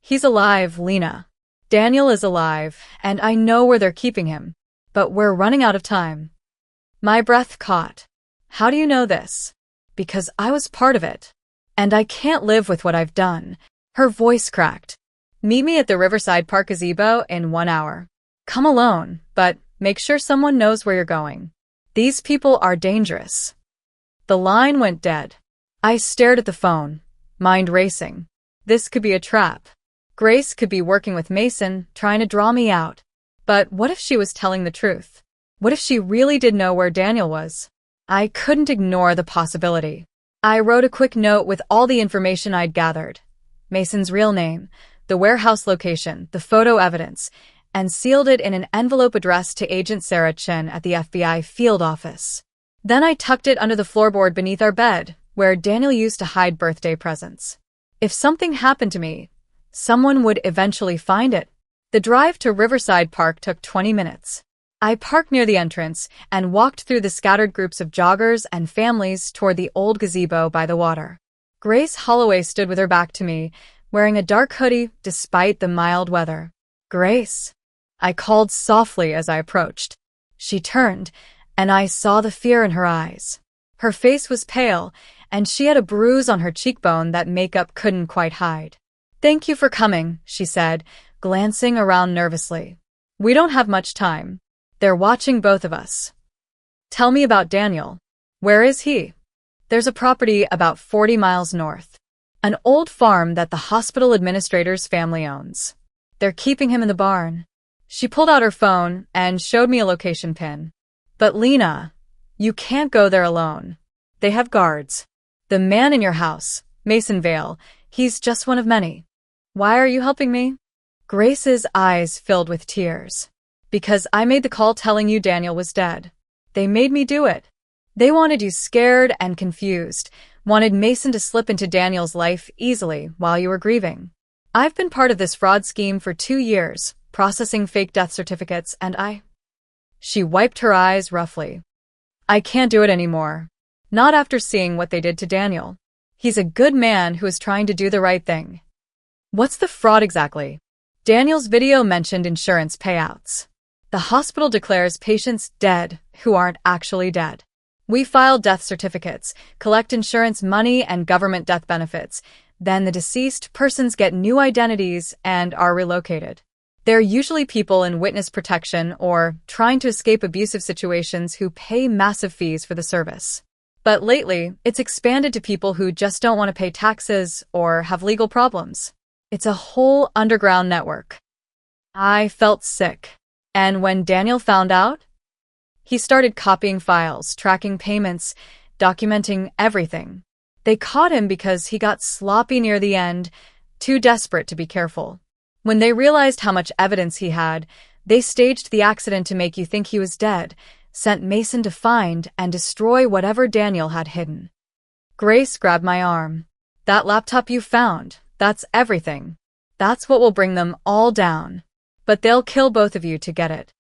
"He's alive, Lena. Daniel is alive, and I know where they're keeping him. But we're running out of time." My breath caught. "How do you know this?" "Because I was part of it. And I can't live with what I've done." Her voice cracked. "Meet me at the Riverside Park gazebo in 1 hour. Come alone, but make sure someone knows where you're going. These people are dangerous." The line went dead. I stared at the phone, mind racing. This could be a trap. Grace could be working with Mason, trying to draw me out. But what if she was telling the truth? What if she really did know where Daniel was? I couldn't ignore the possibility. I wrote a quick note with all the information I'd gathered. Mason's real name, the warehouse location, the photo evidence, and sealed it in an envelope addressed to Agent Sarah Chen at the FBI field office. Then I tucked it under the floorboard beneath our bed, where Daniel used to hide birthday presents. If something happened to me, someone would eventually find it. The drive to Riverside Park took 20 minutes. I parked near the entrance and walked through the scattered groups of joggers and families toward the old gazebo by the water. Grace Holloway stood with her back to me, wearing a dark hoodie despite the mild weather. "Grace," I called softly as I approached. She turned, and I saw the fear in her eyes. Her face was pale, and she had a bruise on her cheekbone that makeup couldn't quite hide. "Thank you for coming," she said, glancing around nervously. "We don't have much time. They're watching both of us." "Tell me about Daniel. Where is he?" "There's a property about 40 miles north. An old farm that the hospital administrator's family owns. They're keeping him in the barn." She pulled out her phone and showed me a location pin. "But Lena, you can't go there alone. They have guards. The man in your house, Mason Vale, he's just one of many." "Why are you helping me?" Grace's eyes filled with tears. "Because I made the call telling you Daniel was dead. They made me do it." They wanted you scared and confused, wanted Mason to slip into Daniel's life easily while you were grieving. I've been part of this fraud scheme for 2 years, processing fake death certificates, and She wiped her eyes roughly. I can't do it anymore. Not after seeing what they did to Daniel. He's a good man who is trying to do the right thing. What's the fraud exactly? Daniel's video mentioned insurance payouts. The hospital declares patients dead who aren't actually dead. We file death certificates, collect insurance money and government death benefits. Then the deceased persons get new identities and are relocated. They're usually people in witness protection or trying to escape abusive situations who pay massive fees for the service. But lately, it's expanded to people who just don't want to pay taxes or have legal problems. It's a whole underground network. I felt sick. And when Daniel found out, he started copying files, tracking payments, documenting everything. They caught him because he got sloppy near the end, too desperate to be careful. When they realized how much evidence he had, they staged the accident to make you think he was dead, sent Mason to find and destroy whatever Daniel had hidden. Grace grabbed my arm. That laptop you found, that's everything. That's what will bring them all down. But they'll kill both of you to get it.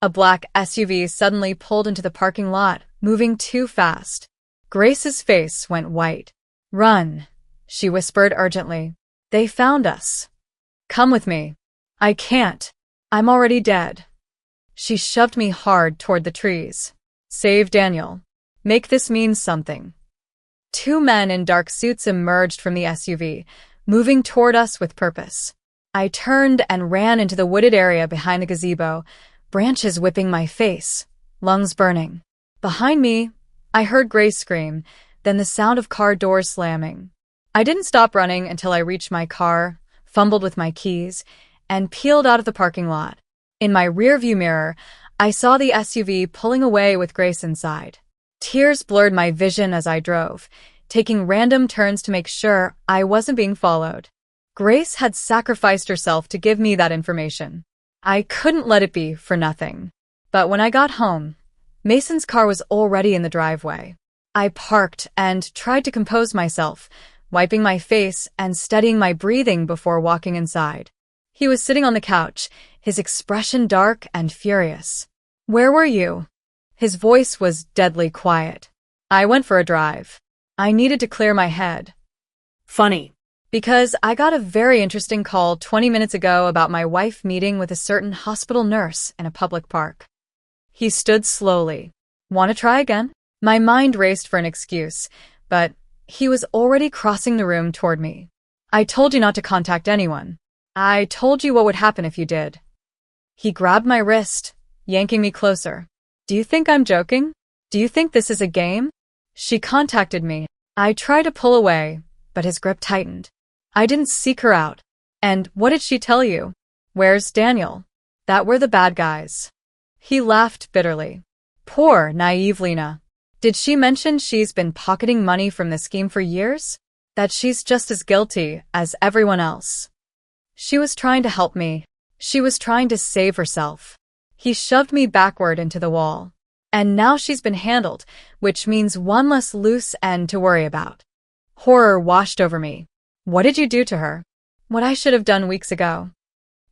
A black SUV suddenly pulled into the parking lot, moving too fast. Grace's face went white. Run, she whispered urgently. They found us. Come with me. I can't. I'm already dead. She shoved me hard toward the trees. Save Daniel. Make this mean something. 2 men in dark suits emerged from the SUV, moving toward us with purpose. I turned and ran into the wooded area behind the gazebo, branches whipping my face, lungs burning. Behind me, I heard Grace scream, then the sound of car doors slamming. I didn't stop running until I reached my car, fumbled with my keys, and peeled out of the parking lot. In my rearview mirror, I saw the SUV pulling away with Grace inside. Tears blurred my vision as I drove, taking random turns to make sure I wasn't being followed. Grace had sacrificed herself to give me that information. I couldn't let it be for nothing. But when I got home, Mason's car was already in the driveway. I parked and tried to compose myself, wiping my face and steadying my breathing before walking inside. He was sitting on the couch, his expression dark and furious. Where were you? His voice was deadly quiet. I went for a drive. I needed to clear my head. Funny. Because I got a very interesting call 20 minutes ago about my wife meeting with a certain hospital nurse in a public park. He stood slowly. Want to try again? My mind raced for an excuse, but he was already crossing the room toward me. I told you not to contact anyone. I told you what would happen if you did. He grabbed my wrist, yanking me closer. Do you think I'm joking? Do you think this is a game? She contacted me. I tried to pull away, but his grip tightened. I didn't seek her out. And what did she tell you? Where's Daniel? That we're the bad guys. He laughed bitterly. Poor, naive Lena. Did she mention she's been pocketing money from the scheme for years? That she's just as guilty as everyone else? She was trying to help me. She was trying to save herself. He shoved me backward into the wall. And now she's been handled, which means one less loose end to worry about. Horror washed over me. What did you do to her? What I should have done weeks ago.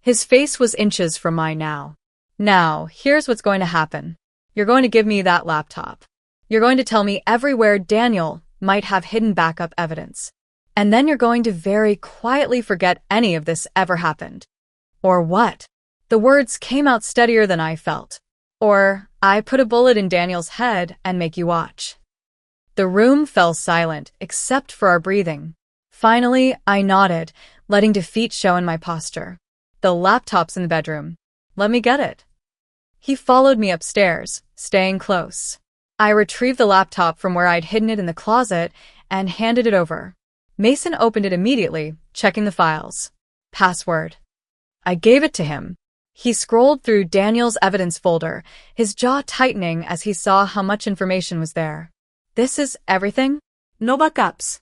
His face was inches from mine now. Now, here's what's going to happen. You're going to give me that laptop. You're going to tell me everywhere Daniel might have hidden backup evidence. And then you're going to very quietly forget any of this ever happened. Or what? The words came out steadier than I felt. Or, I put a bullet in Daniel's head and make you watch. The room fell silent, except for our breathing. Finally, I nodded, letting defeat show in my posture. The laptop's in the bedroom. Let me get it. He followed me upstairs, staying close. I retrieved the laptop from where I'd hidden it in the closet and handed it over. Mason opened it immediately, checking the files. Password. I gave it to him. He scrolled through Daniel's evidence folder, his jaw tightening as he saw how much information was there. This is everything? No backups.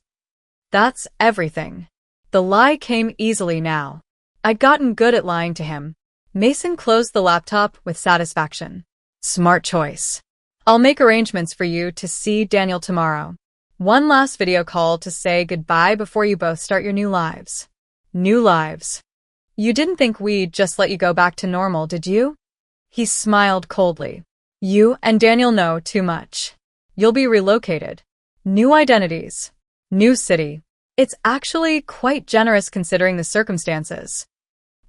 That's everything. The lie came easily now. I'd gotten good at lying to him. Mason closed the laptop with satisfaction. Smart choice. I'll make arrangements for you to see Daniel tomorrow. One last video call to say goodbye before you both start your new lives. New lives. You didn't think we'd just let you go back to normal, did you? He smiled coldly. You and Daniel know too much. You'll be relocated. New identities. New city. It's actually quite generous considering the circumstances.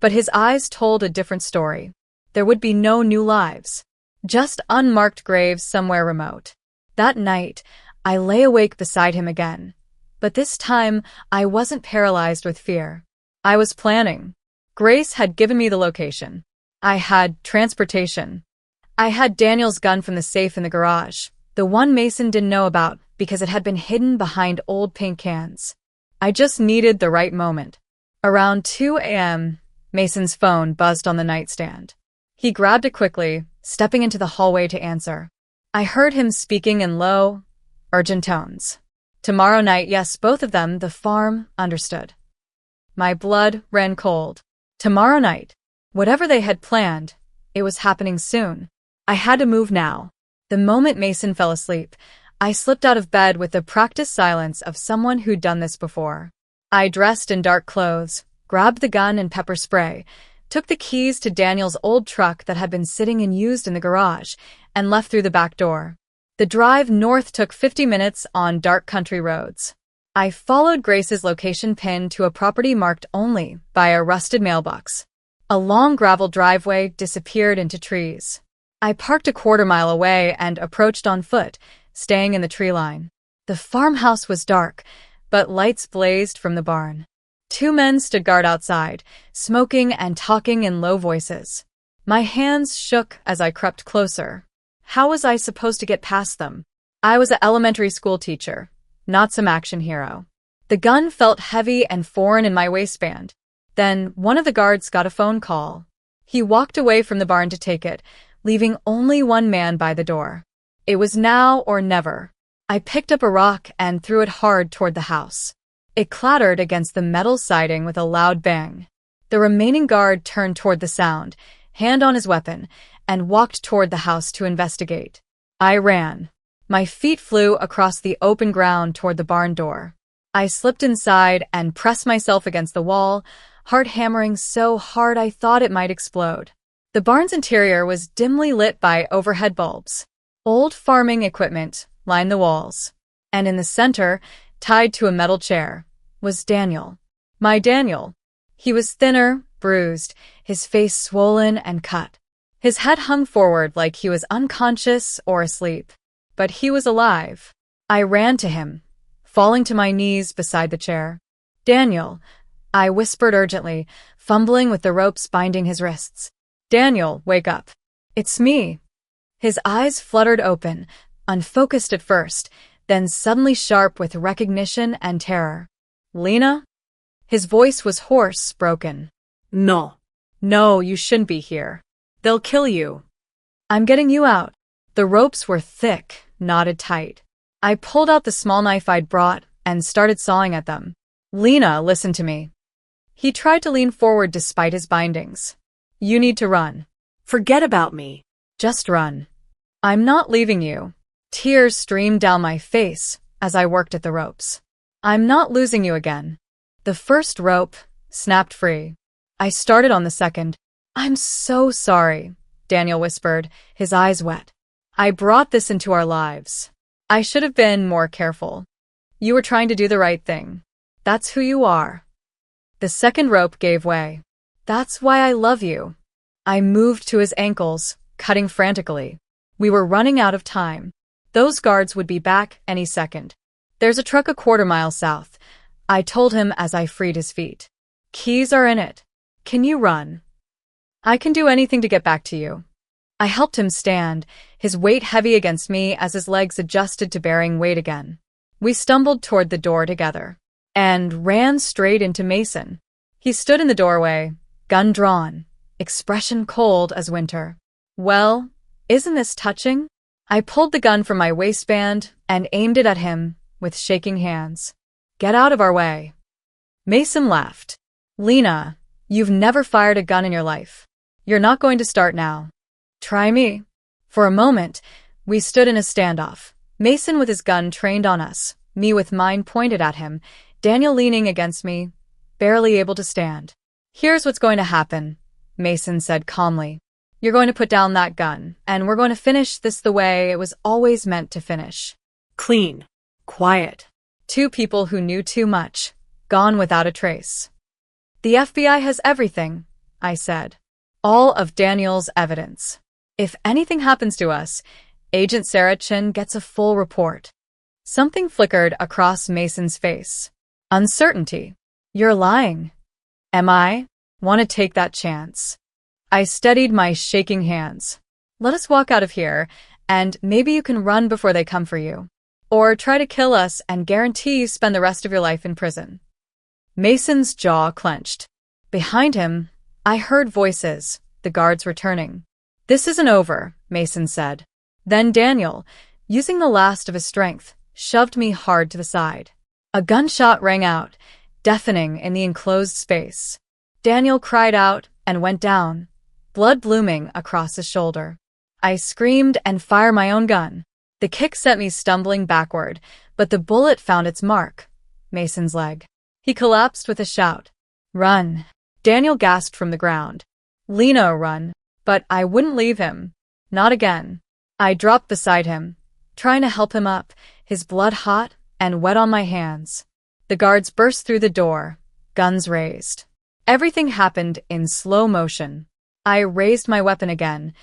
But his eyes told a different story. There would be no new lives. Just unmarked graves somewhere remote. That night, I lay awake beside him again. But this time, I wasn't paralyzed with fear. I was planning. Grace had given me the location. I had transportation. I had Daniel's gun from the safe in the garage, the one Mason didn't know about because it had been hidden behind old paint cans. I just needed the right moment. Around 2 a.m., Mason's phone buzzed on the nightstand. He grabbed it quickly, stepping into the hallway to answer. I heard him speaking in low, urgent tones. Tomorrow night, yes, both of them, the farm, understood. My blood ran cold. Tomorrow night. Whatever they had planned, it was happening soon. I had to move now. The moment Mason fell asleep, I slipped out of bed with the practiced silence of someone who'd done this before. I dressed in dark clothes, grabbed the gun and pepper spray, took the keys to Daniel's old truck that had been sitting unused in the garage, and left through the back door. The drive north took 50 minutes on dark country roads. I followed Grace's location pin to a property marked only by a rusted mailbox. A long gravel driveway disappeared into trees. I parked a quarter-mile away and approached on foot, staying in the tree line. The farmhouse was dark, but lights blazed from the barn. 2 men stood guard outside, smoking and talking in low voices. My hands shook as I crept closer. How was I supposed to get past them? I was an elementary school teacher, not some action hero. The gun felt heavy and foreign in my waistband. Then one of the guards got a phone call. He walked away from the barn to take it, leaving only one man by the door. It was now or never. I picked up a rock and threw it hard toward the house. It clattered against the metal siding with a loud bang. The remaining guard turned toward the sound, hand on his weapon, and walked toward the house to investigate. I ran. My feet flew across the open ground toward the barn door. I slipped inside and pressed myself against the wall, heart hammering so hard I thought it might explode. The barn's interior was dimly lit by overhead bulbs. Old farming equipment lined the walls. And in the center, tied to a metal chair, was Daniel. My Daniel. He was thinner, bruised, his face swollen and cut. His head hung forward like he was unconscious or asleep. But he was alive. I ran to him, falling to my knees beside the chair. Daniel, I whispered urgently, fumbling with the ropes binding his wrists. Daniel, wake up. It's me. His eyes fluttered open, unfocused at first, then suddenly sharp with recognition and terror. Lena? His voice was hoarse, broken. No. No, you shouldn't be here. They'll kill you. I'm getting you out. The ropes were thick, knotted tight. I pulled out the small knife I'd brought and started sawing at them. Lena, listen to me. He tried to lean forward despite his bindings. You need to run. Forget about me. Just run. I'm not leaving you. Tears streamed down my face as I worked at the ropes. I'm not losing you again. The first rope snapped free. I started on the second. I'm so sorry, Daniel whispered, his eyes wet. I brought this into our lives. I should have been more careful. You were trying to do the right thing. That's who you are. The second rope gave way. That's why I love you. I moved to his ankles, cutting frantically. We were running out of time. Those guards would be back any second. There's a truck a quarter-mile south, I told him as I freed his feet. Keys are in it. Can you run? I can do anything to get back to you. I helped him stand, his weight heavy against me as his legs adjusted to bearing weight again. We stumbled toward the door together and ran straight into Mason. He stood in the doorway, gun drawn, expression cold as winter. Well, isn't this touching? I pulled the gun from my waistband and aimed it at him with shaking hands. Get out of our way. Mason laughed. Lena, you've never fired a gun in your life. You're not going to start now. Try me. For a moment, We stood in a standoff. Mason with his gun trained on us, me with mine pointed at him, Daniel leaning against me, barely able to stand. "Here's what's going to happen," Mason said calmly. "You're going to put down that gun, and we're going to finish this the way it was always meant to finish." Clean. Quiet. Two people who knew too much, gone without a trace. "The FBI has everything," I said. "All of Daniel's evidence. If anything happens to us, Agent Sarah Chin gets a full report." Something flickered across Mason's face. Uncertainty. "You're lying." "Am I? Want to take that chance?" I steadied my shaking hands. "Let us walk out of here, and maybe you can run before they come for you. Or try to kill us and guarantee you spend the rest of your life in prison." Mason's jaw clenched. Behind him, I heard voices, the guards returning. "This isn't over," Mason said. Then Daniel, using the last of his strength, shoved me hard to the side. A gunshot rang out, deafening in the enclosed space. Daniel cried out and went down, blood blooming across his shoulder. I screamed and fired my own gun. The kick sent me stumbling backward, but the bullet found its mark, Mason's leg. He collapsed with a shout. "Run!" Daniel gasped from the ground. "Lena, run!" But I wouldn't leave him. Not again. I dropped beside him, trying to help him up, his blood hot and wet on my hands. The guards burst through the door, guns raised. Everything happened in slow motion. I raised my weapon again,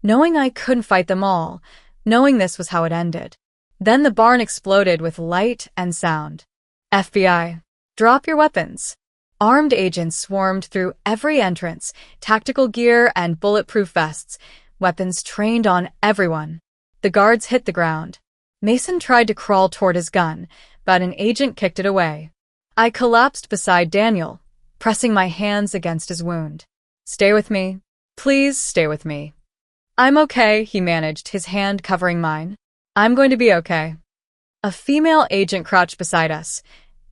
knowing I couldn't fight them all, knowing this was how it ended. Then the barn exploded with light and sound. "FBI, drop your weapons." Armed agents swarmed through every entrance, tactical gear and bulletproof vests, weapons trained on everyone. The guards hit the ground. Mason tried to crawl toward his gun, but an agent kicked it away. I collapsed beside Daniel, pressing my hands against his wound. "Stay with me. Please stay with me." "I'm okay," he managed, his hand covering mine. "I'm going to be okay." A female agent crouched beside us,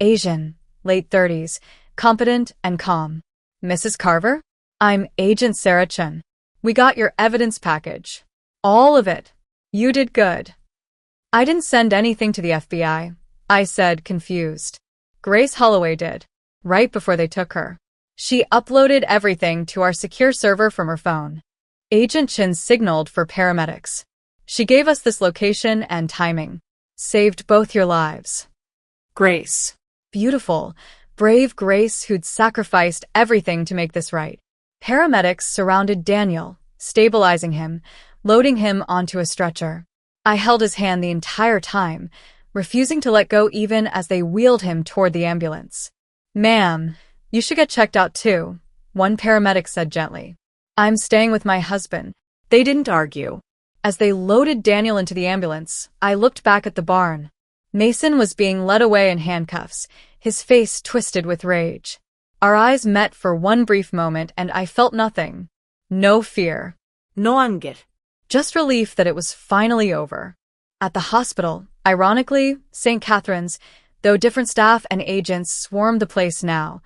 Asian, late 30s, competent and calm. "Mrs. Carver? I'm Agent Sarah Chen. We got your evidence package. All of it. You did good." "I didn't send anything to the FBI," I said, confused. "Grace Holloway did, right before they took her. She uploaded everything to our secure server from her phone." Agent Chin signaled for paramedics. "She gave us this location and timing. Saved both your lives." Grace. Beautiful, brave Grace who'd sacrificed everything to make this right. Paramedics surrounded Daniel, stabilizing him, loading him onto a stretcher. I held his hand the entire time, refusing to let go even as they wheeled him toward the ambulance. "Ma'am, you should get checked out too," one paramedic said gently. "I'm staying with my husband." They didn't argue. As they loaded Daniel into the ambulance, I looked back at the barn. Mason was being led away in handcuffs, his face twisted with rage. Our eyes met for one brief moment and I felt nothing. No fear. No anger. Just relief that it was finally over. At the hospital, ironically, St. Catherine's, though different staff and agents swarmed the place now,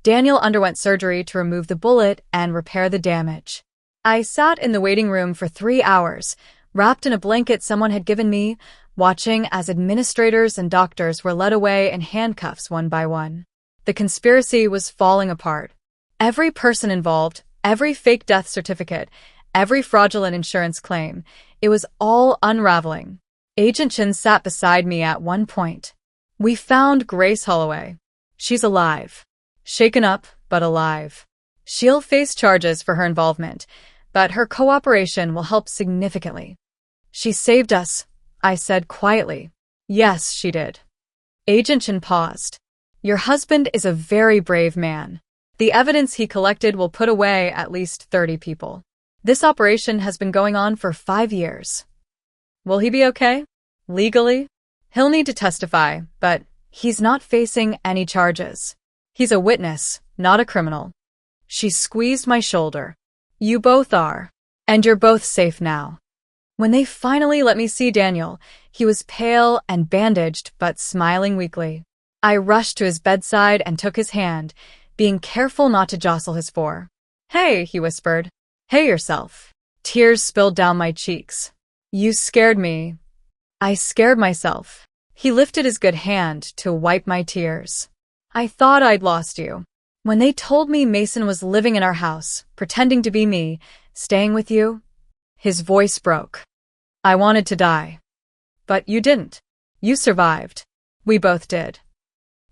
Daniel underwent surgery to remove the bullet and repair the damage. I sat in the waiting room for 3 hours, wrapped in a blanket someone had given me, watching as administrators and doctors were led away in handcuffs one by one. The conspiracy was falling apart. Every person involved, every fake death certificate, every fraudulent insurance claim, it was all unraveling. Agent Chin sat beside me at one point. "We found Grace Holloway. She's alive. Shaken up, but alive. She'll face charges for her involvement, but her cooperation will help significantly." "She saved us," I said quietly. "Yes, she did." Agent Chin paused. "Your husband is a very brave man. The evidence he collected will put away at least 30 people. This operation has been going on for 5 years. Will he be okay? Legally? He'll need to testify, but he's not facing any charges. He's a witness, not a criminal." She squeezed my shoulder. "You both are. And you're both safe now." When they finally let me see Daniel, he was pale and bandaged but smiling weakly. I rushed to his bedside and took his hand, being careful not to jostle his fore. "Hey," he whispered. "Hey yourself." Tears spilled down my cheeks. You scared me. I scared myself. He lifted his good hand to wipe my tears. I thought I'd lost you. When they told me Mason was living in our house, pretending to be me, staying with you, his voice broke. I wanted to die. But you didn't. You survived. We both did.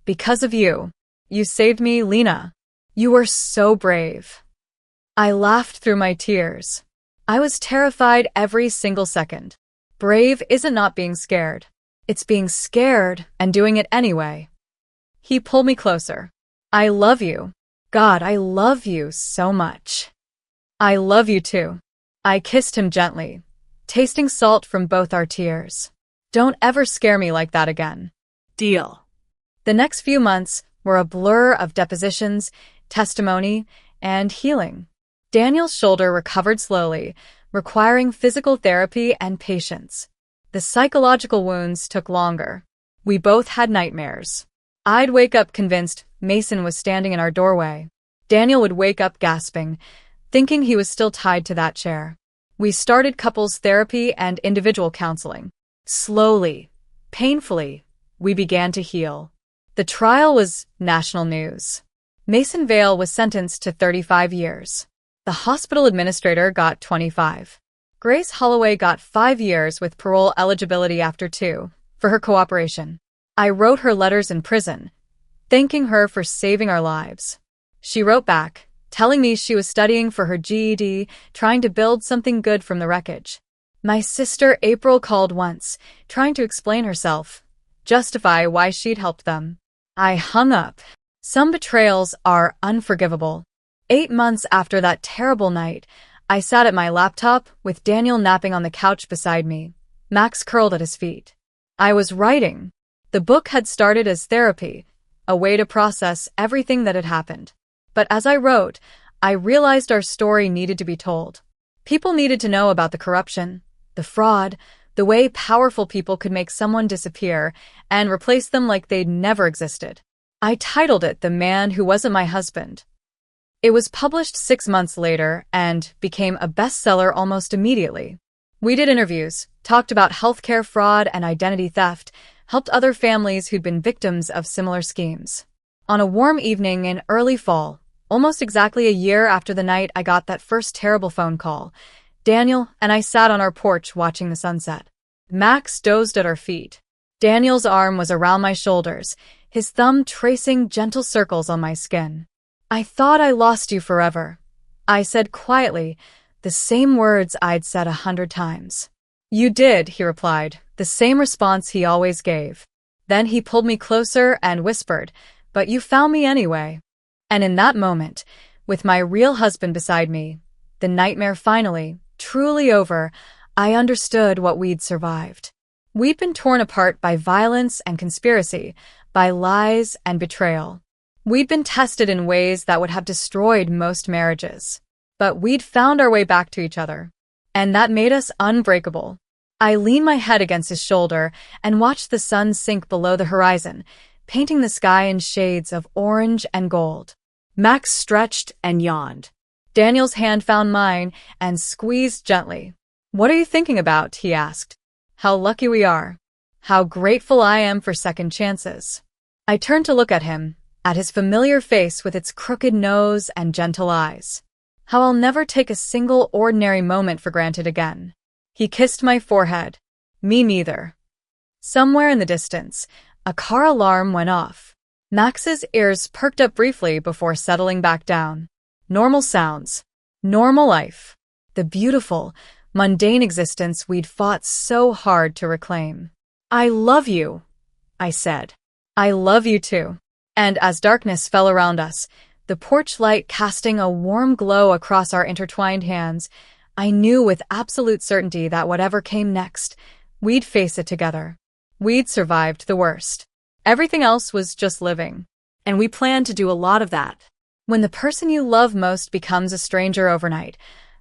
Because of you. You saved me, Lena. You were so brave. I laughed through my tears. I was terrified every single second. Brave isn't not being scared. It's being scared and doing it anyway. He pulled me closer. I love you. God, I love you so much. I love you too. I kissed him gently, tasting salt from both our tears. Don't ever scare me like that again. Deal. The next few months were a blur of depositions, testimony, and healing. Daniel's shoulder recovered slowly, requiring physical therapy and patience. The psychological wounds took longer. We both had nightmares. I'd wake up convinced Mason was standing in our doorway. Daniel would wake up gasping, thinking he was still tied to that chair. We started couples therapy and individual counseling. Slowly, painfully, we began to heal. The trial was national news. Mason Vale was sentenced to 35 years. The hospital administrator got 25. Grace Holloway got 5 years with parole eligibility after 2 for her cooperation. I wrote her letters in prison, thanking her for saving our lives. She wrote back, telling me she was studying for her GED, trying to build something good from the wreckage. My sister April called once, trying to explain herself, justify why she'd helped them. I hung up. Some betrayals are unforgivable. 8 months after that terrible night, I sat at my laptop with Daniel napping on the couch beside me, Max curled at his feet. I was writing. The book had started as therapy, a way to process everything that had happened. But as I wrote, I realized our story needed to be told. People needed to know about the corruption, the fraud, the way powerful people could make someone disappear and replace them like they'd never existed. I titled it The Man Who Wasn't My Husband. It was published 6 months later and became a bestseller almost immediately. We did interviews, talked about healthcare fraud and identity theft, helped other families who'd been victims of similar schemes. On a warm evening in early fall, almost exactly a year after the night I got that first terrible phone call, Daniel and I sat on our porch watching the sunset. Max dozed at our feet. Daniel's arm was around my shoulders, his thumb tracing gentle circles on my skin. I thought I lost you forever. I said quietly, the same words I'd said 100 times. You did, he replied, the same response he always gave. Then he pulled me closer and whispered, but you found me anyway. And in that moment, with my real husband beside me, the nightmare finally, truly over, I understood what we'd survived. We'd been torn apart by violence and conspiracy, by lies and betrayal. We'd been tested in ways that would have destroyed most marriages. But we'd found our way back to each other. And that made us unbreakable. I leaned my head against his shoulder and watched the sun sink below the horizon, painting the sky in shades of orange and gold. Max stretched and yawned. Daniel's hand found mine and squeezed gently. What are you thinking about? He asked. How lucky we are. How grateful I am for second chances. I turned to look at him, at his familiar face with its crooked nose and gentle eyes. How I'll never take a single ordinary moment for granted again. He kissed my forehead. Me neither. Somewhere in the distance, a car alarm went off. Max's ears perked up briefly before settling back down. Normal sounds. Normal life. The beautiful, mundane existence we'd fought so hard to reclaim. I love you, I said. I love you too. And as darkness fell around us, the porch light casting a warm glow across our intertwined hands, I knew with absolute certainty that whatever came next, we'd face it together. We'd survived the worst. Everything else was just living. And we planned to do a lot of that. When the person you love most becomes a stranger overnight,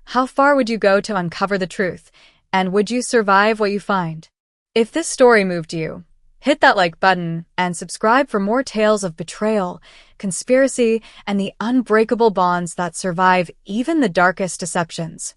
how far would you go to uncover the truth? And would you survive what you find? If this story moved you, hit that like button and subscribe for more tales of betrayal, conspiracy, and the unbreakable bonds that survive even the darkest deceptions.